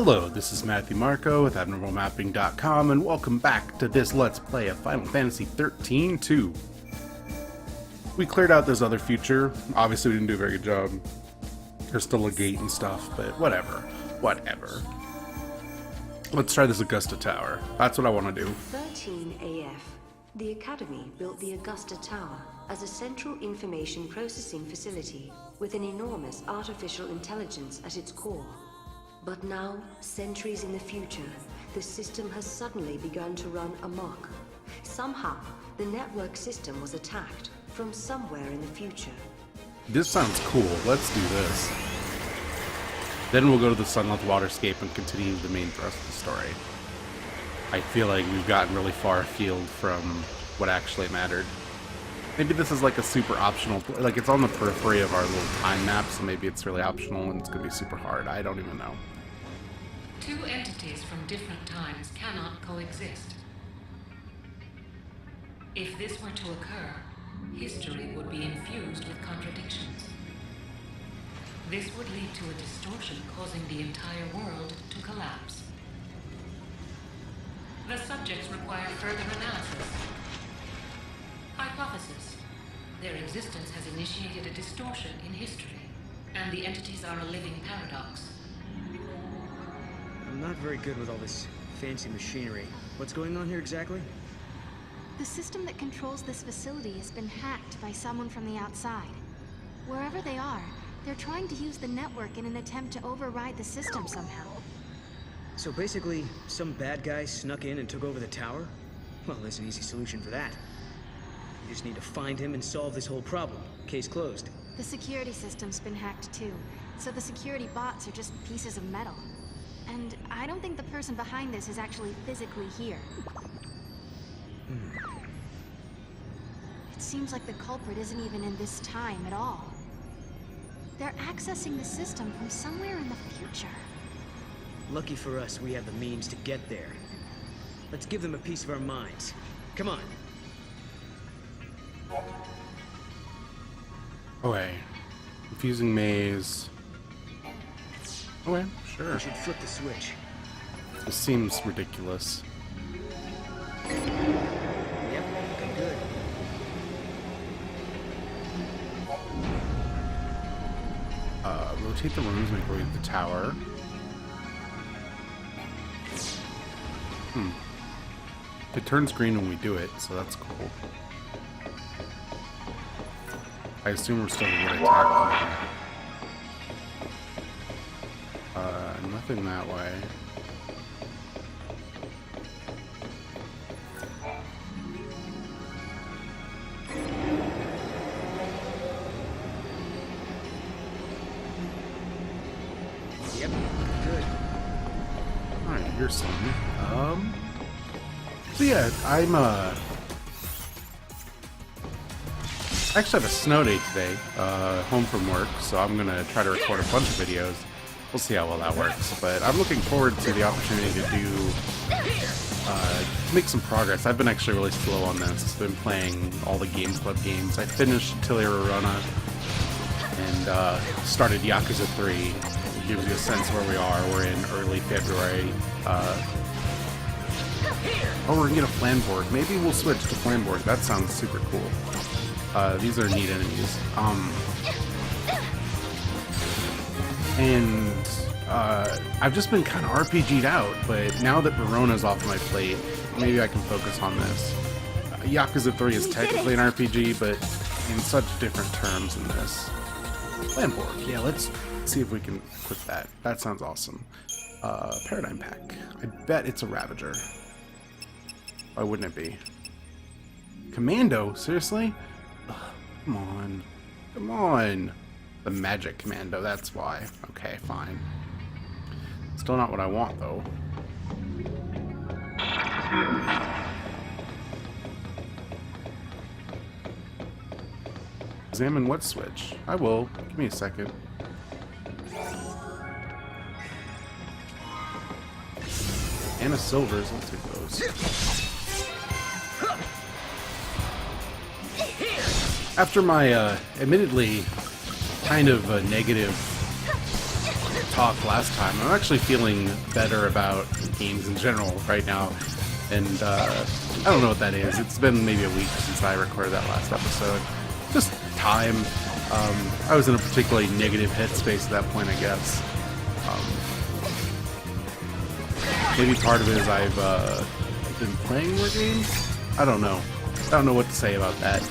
Hello, this is Matthew Marco with abnormalmapping.com, and welcome back to this Let's Play of Final Fantasy XIII-2. We cleared out this other future. Obviously we didn't do a very good job. There's still a gate and stuff, but whatever. Whatever. Let's try this Augusta Tower. That's what I want to do. 13 AF. The Academy built the Augusta Tower as a central information processing facility with an enormous artificial intelligence at its core. But now, centuries in the future, the system has suddenly begun to run amok. Somehow, the network system was attacked from somewhere in the future. This sounds cool. Let's do this. Then we'll go to the Sunlit Waterscape and continue the main thrust of the story. I feel like we've gotten really far afield from what actually mattered. Maybe this is like a super optional, like it's on the periphery of our little time map, so maybe it's really optional and it's going to be super hard. I don't even know. Two entities from different times cannot coexist. If this were to occur, history would be infused with contradictions. This would lead to a distortion causing the entire world to collapse. The subjects require further analysis. Hypothesis. Their existence has initiated a distortion in history, and the entities are a living paradox. I'm not very good with all this fancy machinery. What's going on here exactly? The system that controls this facility has been hacked by someone from the outside. Wherever they are, they're trying to use the network in an attempt to override the system somehow. So basically, some bad guy snuck in and took over the tower? Well, there's an easy solution for that. You just need to find him and solve this whole problem. Case closed. The security system's been hacked too, so the security bots are just pieces of metal. And I don't think the person behind this is actually physically here. It seems like the culprit isn't even in this time at all. They're accessing the system from somewhere in the future. Lucky for us, we have the means to get there. Let's give them a piece of our minds. Come on. Okay. Confusing maze. Okay, sure. We should flip the switch. This seems ridiculous. Yep, looking good. Rotate the rooms, make our way to the tower. It turns green when we do it, so that's cool. I assume we're still going to attack them. Nothing that way. Yep, good. Alright, here's some. So yeah, I'm, I actually have a snow day today, home from work, so I'm gonna try to record a bunch of videos. We'll see how well that works, but I'm looking forward to the opportunity to make some progress. I've been actually really slow on this. I've been playing all the Games Club games. I finished Atelier Arona and started Yakuza 3. It gives you a sense where we are. We're in early February. Oh, we're gonna get a Flamboard. Maybe we'll switch to Flamboard. That sounds super cool. These are neat enemies. I've just been kind of RPG'd out, but now that Verona's off my plate, maybe I can focus on this. Yakuza 3 is technically an RPG, but in such different terms than this. Flamboard. Yeah, let's see if we can equip that. That sounds awesome. Paradigm Pack. I bet it's a Ravager. Why wouldn't it be? Commando? Seriously? Ugh, come on. Come on. The Magic Commando, that's why. Okay, fine. Still not what I want, though. Examine what switch? I will. Give me a second. And a silvers, I'll take those. After my, admittedly, kind of a negative talk last time, I'm actually feeling better about games in general right now. And I don't know what that is. It's been maybe a week since I recorded that last episode. Just time. I was in a particularly negative headspace at that point, I guess. Maybe part of it is I've been playing more games? I don't know. I don't know what to say about that.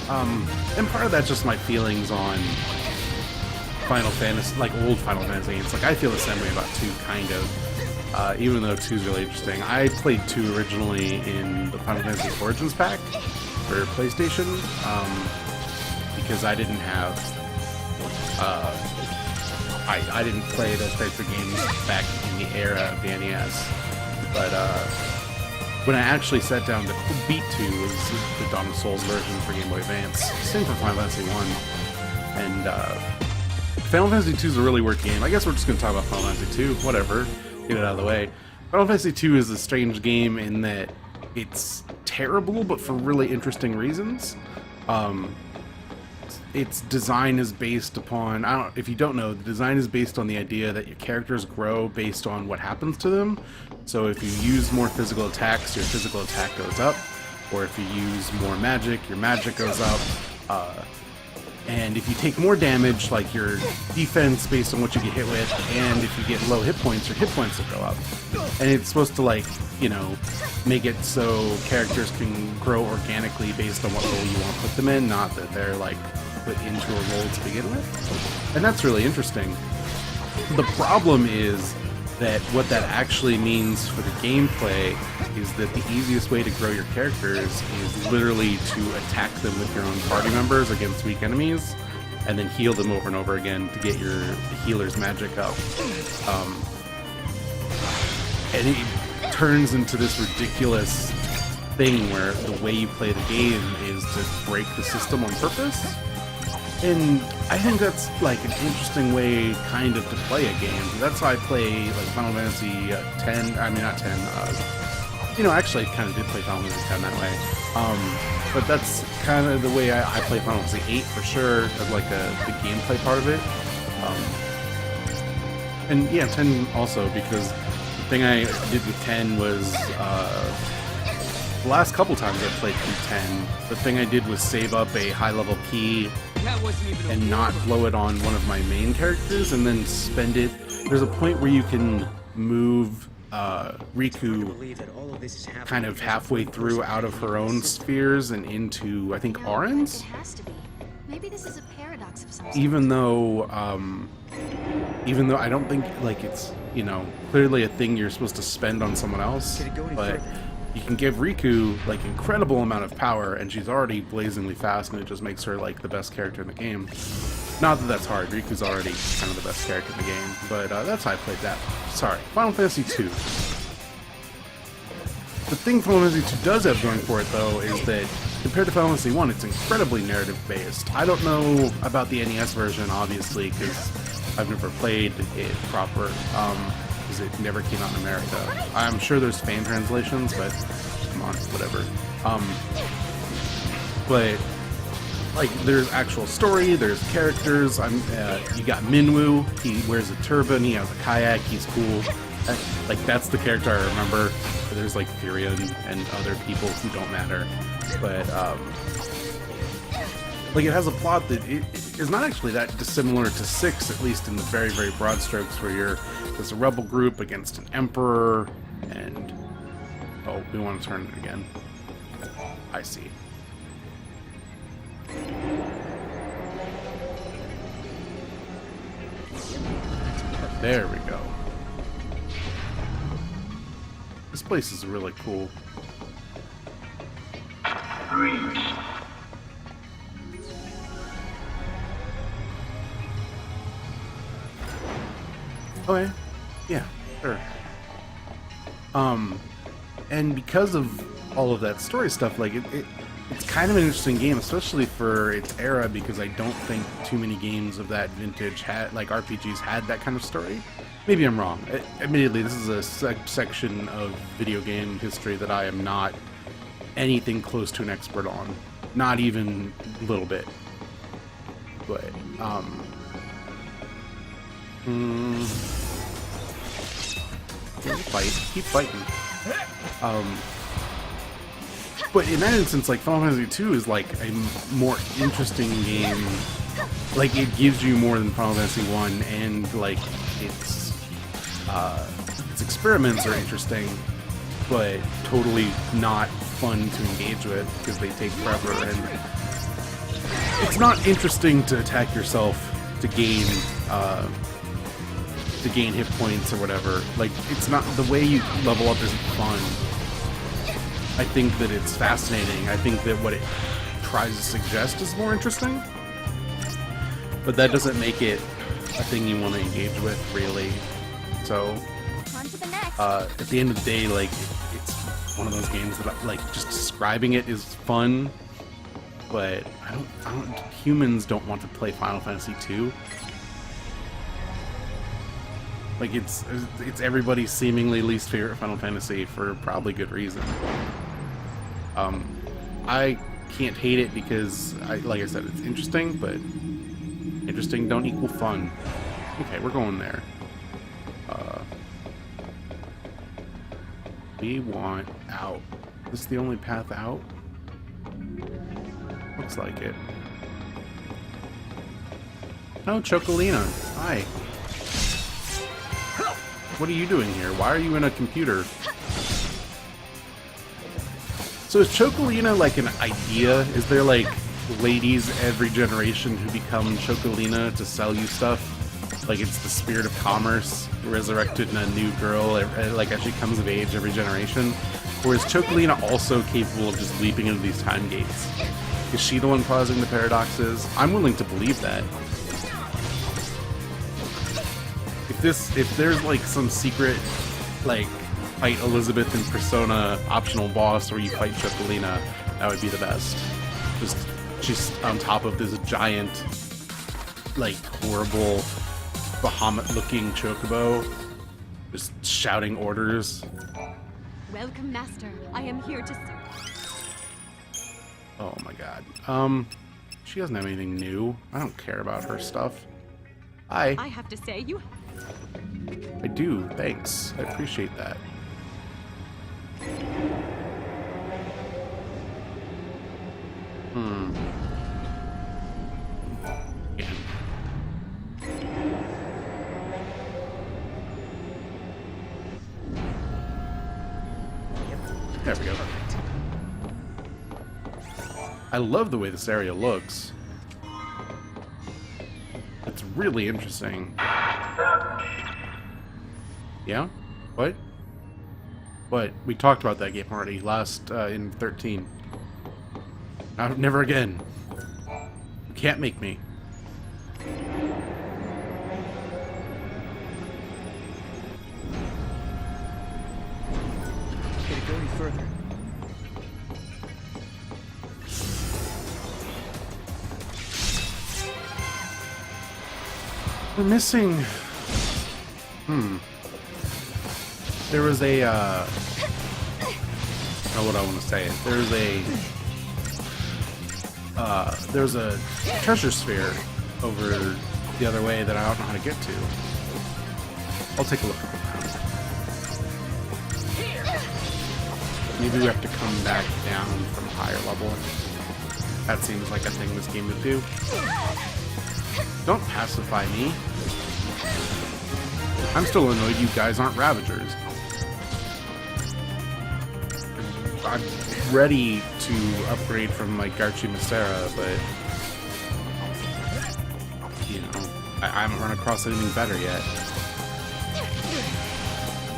And part of that's just my feelings on Final Fantasy, like old Final Fantasy games. Like, I feel the same way about 2, kind of. Even though 2 is really interesting. I played 2 originally in the Final Fantasy Origins pack for PlayStation, because I didn't have, I didn't play those types of games back in the era of the NES. But when I actually sat down to beat 2 was the Dawn of Souls version for Game Boy Advance. Same for Final Fantasy 1. And Final Fantasy 2 is a really weird game. I guess we're just going to talk about Final Fantasy 2, whatever. Get it out of the way. Final Fantasy 2 is a strange game in that it's terrible, but for really interesting reasons. Its design is based upon, if you don't know, the design is based on the idea that your characters grow based on what happens to them. So if you use more physical attacks, your physical attack goes up, or if you use more magic, your magic goes up. And if you take more damage, like your defense based on what you get hit with, and if you get low hit points, your hit points will go up. And it's supposed to, like, you know, make it so characters can grow organically based on what role you want to put them in, not that they're, like, put into a role to begin with. And that's really interesting. The problem is that what that actually means for the gameplay is that the easiest way to grow your characters is literally to attack them with your own party members against weak enemies, and then heal them over and over again to get your healer's magic up. And it turns into this ridiculous thing where the way you play the game is to break the system on purpose. And I think that's like an interesting way kind of to play a game. That's how I play like Final Fantasy 10, I mean not 10, you know, actually I kind of did play Final Fantasy 10 that way. But that's kind of the way I play Final Fantasy 8 for sure, as like the gameplay part of it. And yeah, 10 also, because the thing I did with 10 was, the last couple times I played through 10, the thing I did was save up a high-level key and not blow it on one of my main characters, and then spend it. There's a point where you can move Riku kind of halfway through out of her own spheres and into, I think, Auron's? It has to be. Maybe this is a paradox of some sort. Even though I don't think, like, it's, you know, clearly a thing you're supposed to spend on someone else, but you can give Riku, like, incredible amount of power, and she's already blazingly fast, and it just makes her, like, the best character in the game. Not that that's hard, Riku's already kind of the best character in the game, but that's how I played that. Sorry, Final Fantasy 2. The thing Final Fantasy 2 does have going for it, though, is that compared to Final Fantasy 1, it's incredibly narrative-based. I don't know about the NES version, obviously, because I've never played it proper. Because it never came out in America. I'm sure there's fan translations, but come on, whatever. But like, there's actual story, there's characters. You got Minwu. He wears a turban. He has a kayak. He's cool. Like, that's the character I remember. There's like Furion and other people who don't matter, but like, it has a plot that it is not actually that dissimilar to 6, at least in the very, very broad strokes, where there's a rebel group against an emperor, and oh, we want to turn it again. I see. There we go. This place is really cool. Okay, yeah, sure. And because of all of that story stuff, like, it's kind of an interesting game, especially for its era, because I don't think too many games of that vintage had, like, RPGs had that kind of story. Maybe I'm wrong. Admittedly, this is a section of video game history that I am not anything close to an expert on. Not even a little bit. But, Keep fighting. But in that instance, like, Final Fantasy II is like a more interesting game. Like, it gives you more than Final Fantasy I, and like its experiments are interesting, but totally not fun to engage with because they take forever, and it's not interesting to attack yourself to gain hit points or whatever. Like, it's not, the way you level up isn't fun. I think that it's fascinating. I think that what it tries to suggest is more interesting, but that doesn't make it a thing you want to engage with, really. So On to the next. at the end of the day, like, it's one of those games that like, just describing it is fun, but humans don't want to play Final Fantasy II. Like, it's everybody's seemingly least favorite Final Fantasy for probably good reason. I can't hate it because, like I said, it's interesting, but interesting don't equal fun. Okay, we're going there. We want out. Is this the only path out? Looks like it. Oh, Chocolina. Hi. What are you doing here? Why are you in a computer? So is Chocolina like an idea? Is there like ladies every generation who become Chocolina to sell you stuff? Like, it's the spirit of commerce resurrected in a new girl, like, as she comes of age every generation? Or is Chocolina also capable of just leaping into these time gates? Is she the one causing the paradoxes? I'm willing to believe that. If there's like some secret, like, fight Elizabeth in Persona optional boss where you fight Chocolina, that would be the best. Just, she's on top of this giant, like, horrible Bahamut-looking chocobo, just shouting orders. Welcome, Master. I am here to serve. Oh my god. She doesn't have anything new. I don't care about her stuff. Hi. I have to say, you. I do, thanks. I appreciate that. Yeah. There we go. I love the way this area looks. It's really interesting. Yeah? What? What? We talked about that game already last in 13. Never again. You can't make me. Could it go any further? We're missing. There was a. I don't know what I want to say. There's a treasure sphere over the other way that I don't know how to get to. I'll take a look around. Maybe we have to come back down from a higher level. That seems like a thing this game would do. Don't pacify me. I'm still annoyed you guys aren't Ravagers. I'm ready to upgrade from my Garchi Serah, but you know, I haven't run across anything better yet.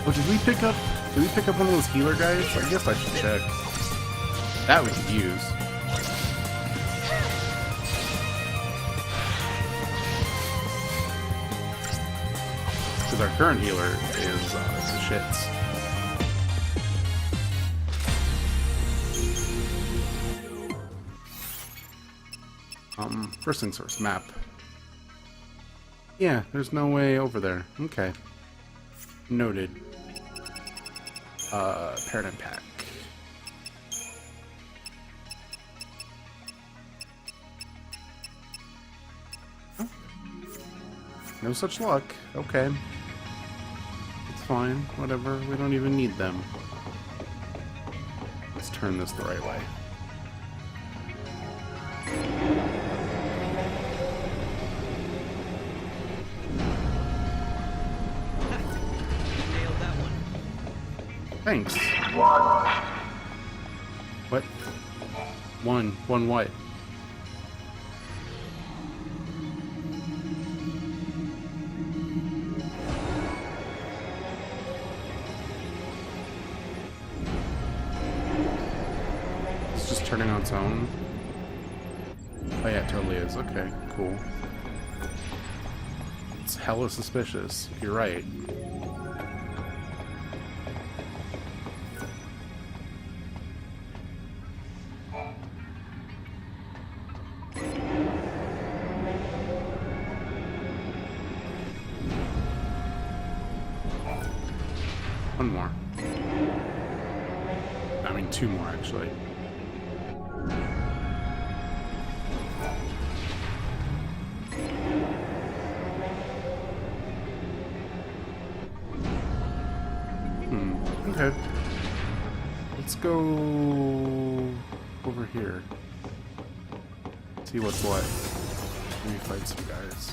Oh, did we pick up one of those healer guys? I guess I should check. That we could use. Because our current healer is the shits. First things first, map. Yeah, there's no way over there. Okay. Noted. Paradigm pack. Oh. No such luck. Okay. It's fine. Whatever. We don't even need them. Let's turn this the right way. Nailed that one. Thanks. What? One what? It's just turning on its own? Oh yeah, it totally is. Okay, cool. It's hella suspicious. You're right. One more. I mean, two more, actually. Okay. Let's go over here. See what's what. Let me fight some guys.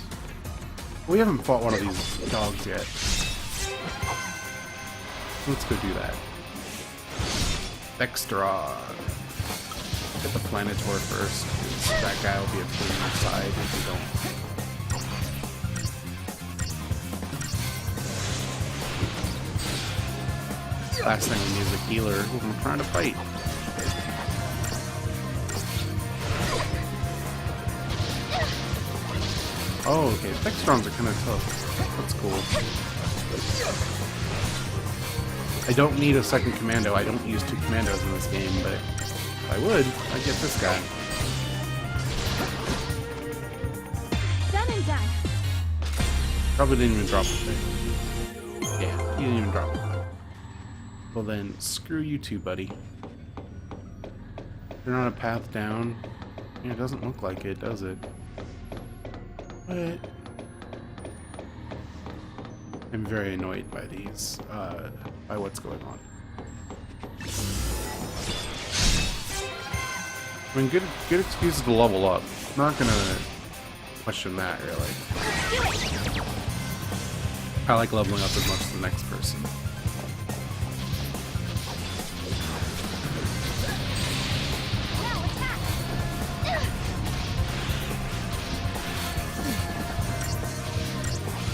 We haven't fought one of these dogs yet. Let's go do that. Extra. Get the Planitor first, because that guy will be a pain in the side if we don't. Last thing we need is a healer who I'm trying to fight. Oh, okay. Vextrons are kind of tough. That's cool. I don't need a second commando. I don't use two commandos in this game, but if I would, I'd get this guy. Done and done. Probably didn't even drop a thing. Yeah, he didn't even drop a thing. Well then, screw you two, buddy. They're not a path down. Yeah, it doesn't look like it, does it? But I'm very annoyed by these, by what's going on. I mean, good excuses to level up. Not gonna question that, really. I like leveling up as much as the next person.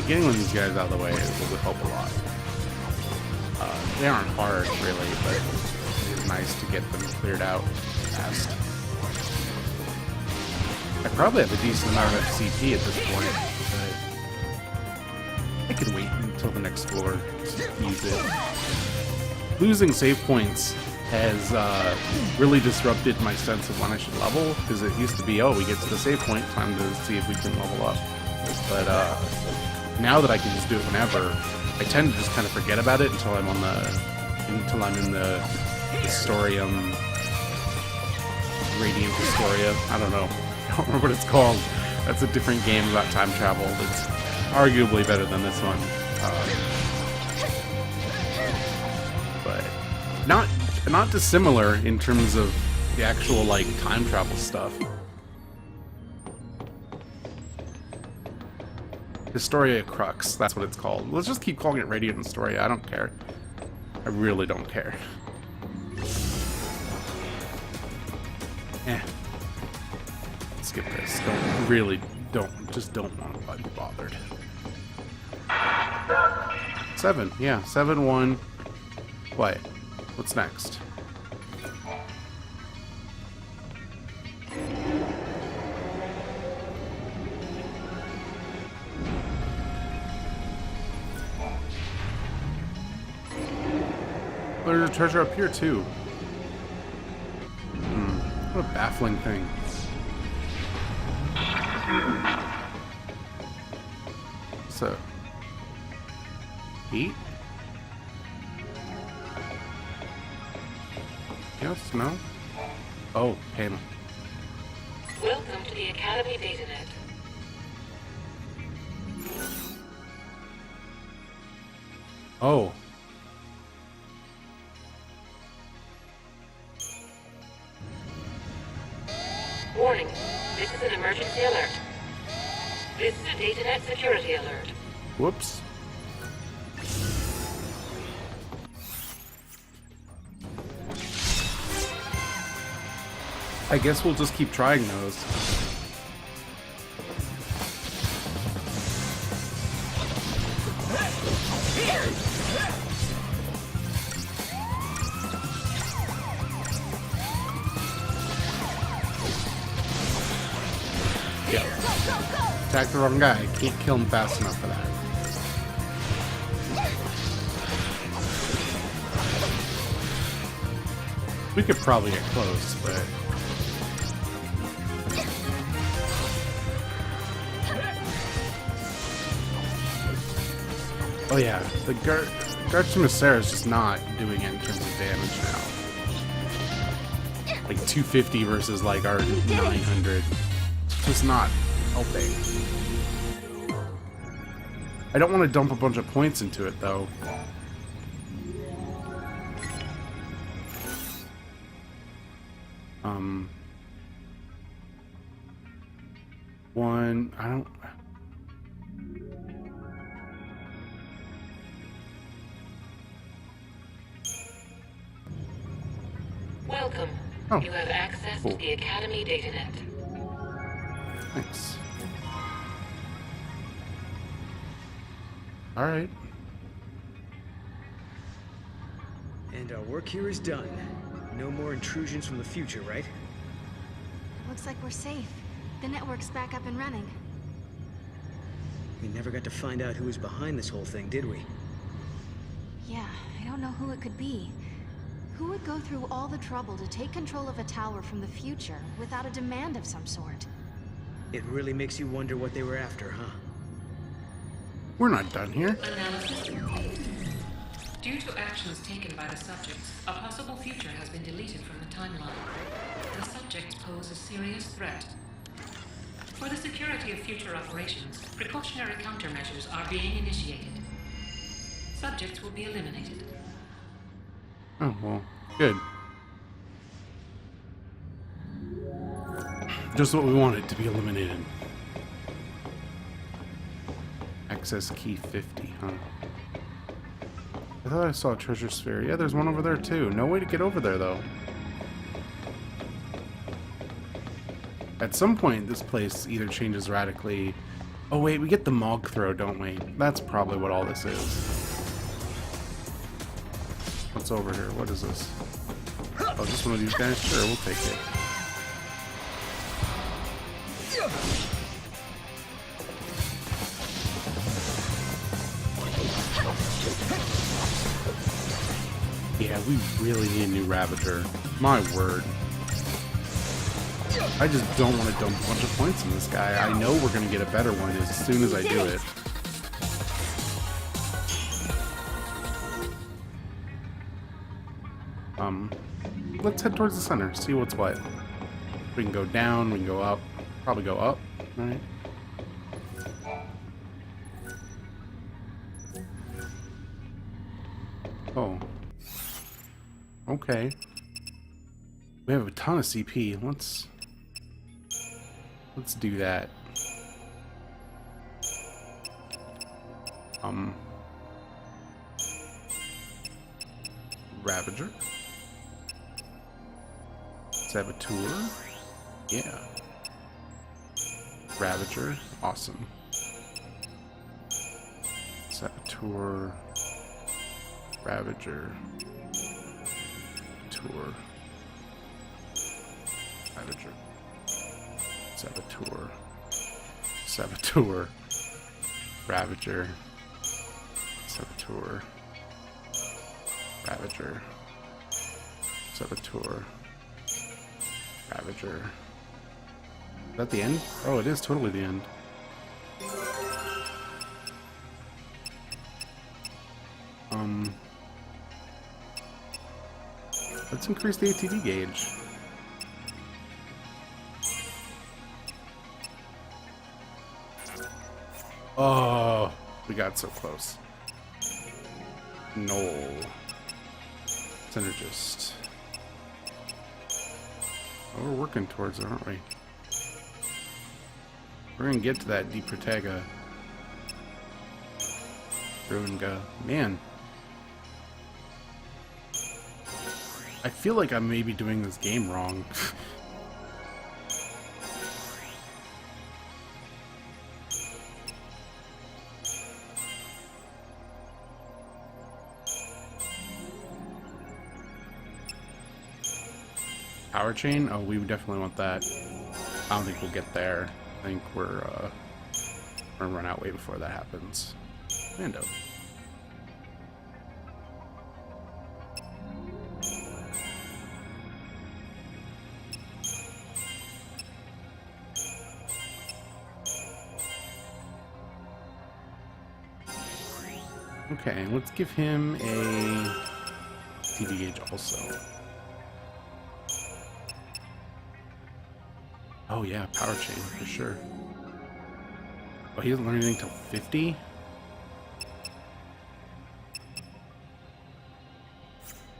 Getting one of these guys out of the way will help a lot. They aren't hard, really, but it's nice to get them cleared out fast. I probably have a decent amount of CP at this point, but I can wait until the next floor to use it. Losing save points has really disrupted my sense of when I should level, because it used to be, oh, we get to the save point, time to see if we can level up. But now that I can just do it whenever, I tend to just kind of forget about it until I'm in the Historium, Radiant Historia. I don't know. I don't remember what it's called. That's a different game about time travel that's arguably better than this one. But not dissimilar in terms of the actual like time travel stuff. Historia Crux, that's what it's called. Let's just keep calling it Radiant Historia. I don't care. I really don't care. Skip this. Just don't want to be bothered. 7, yeah, 7-1. What? What's next? There's a treasure up here too. What a baffling thing. So, eat? Yes, no? Oh, panel. Welcome to the Academy DataNet. Oh. Warning, this is an emergency alert. This is a DataNet security alert. Whoops. I guess we'll just keep trying those. Yeah. Attack the wrong guy. Can't kill him fast enough for that. We could probably get close, but... Oh yeah, the Garchim of Serah is just not doing any terms of damage now. Like 250 versus like our 900. It's just not helping. I don't want to dump a bunch of points into it though. I don't... Welcome. Oh, You have access cool. to the Academy DataNet. Thanks. Alright. And our work here is done. No more intrusions from the future, right? Looks like we're safe. The network's back up and running. We never got to find out who was behind this whole thing, did we? Yeah, I don't know who it could be. Who would go through all the trouble to take control of a tower from the future without a demand of some sort? It really makes you wonder what they were after, huh? We're not done here. Analysis complete. Due to actions taken by the subjects, a possible future has been deleted from the timeline. The subjects pose a serious threat. For the security of future operations, precautionary countermeasures are being initiated. Subjects will be eliminated. Oh, well, good. Just what we wanted to be eliminated. Access key 50, huh? I thought I saw a treasure sphere. Yeah, there's one over there too. No way to get over there though. At some point, this place either changes radically... Oh wait, we get the Mog Throw, don't we? That's probably what all this is. What's over here? What is this? Oh, just one of these guys? Sure, we'll take it. Yeah, we really need a new Ravager. My word. I just don't want to dump a bunch of points in this guy. I know we're going to get a better one as soon as I do it. Let's head towards the center, see what's what. We can go down, we can go up. Probably go up, right? Oh. Okay. We have a ton of CP. Let's do that. Ravager. Saboteur. Yeah. Ravager. Awesome. Saboteur. Ravager. Tour. Ravager. Saboteur. Saboteur. Ravager. Saboteur. Ravager. Saboteur. Ravager. Is that the end? Oh, it is totally the end. Let's increase the ATV gauge. Oh, we got so close. Knoll. Synergist. Oh, we're working towards it, aren't we? We're gonna get to that Deprotega. Ruinga. Man. I feel like I may be doing this game wrong. Power chain? Oh, we would definitely want that. I don't think we'll get there. I think we're gonna run out way before that happens. Mando. Okay, let's give him a TV gauge also. Oh yeah, power chain for sure. Oh, he doesn't learn anything till 50?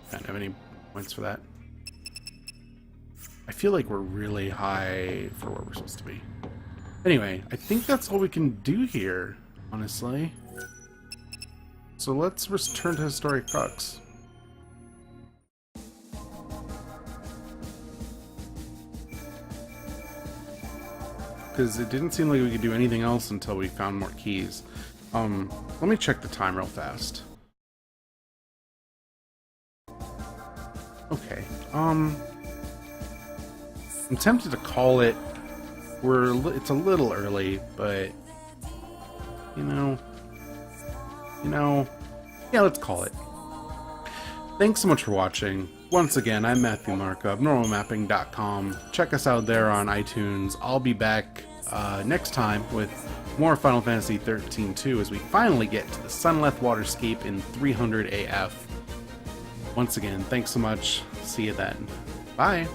I don't have any points for that. I feel like we're really high for where we're supposed to be. Anyway, I think that's all we can do here, honestly. So let's return to Historic Crux. Because it didn't seem like we could do anything else until we found more keys. Let me check the time real fast. Okay, I'm tempted to call it. It's a little early, but you know, yeah, let's call it. Thanks so much for watching. Once again, I'm Matthew Mark of normalmapping.com. Check us out there on iTunes. I'll be back next time with more Final Fantasy XIII-2 as we finally get to the Sunleth Waterscape in 300 AF. Once again, thanks so much. See you then. Bye.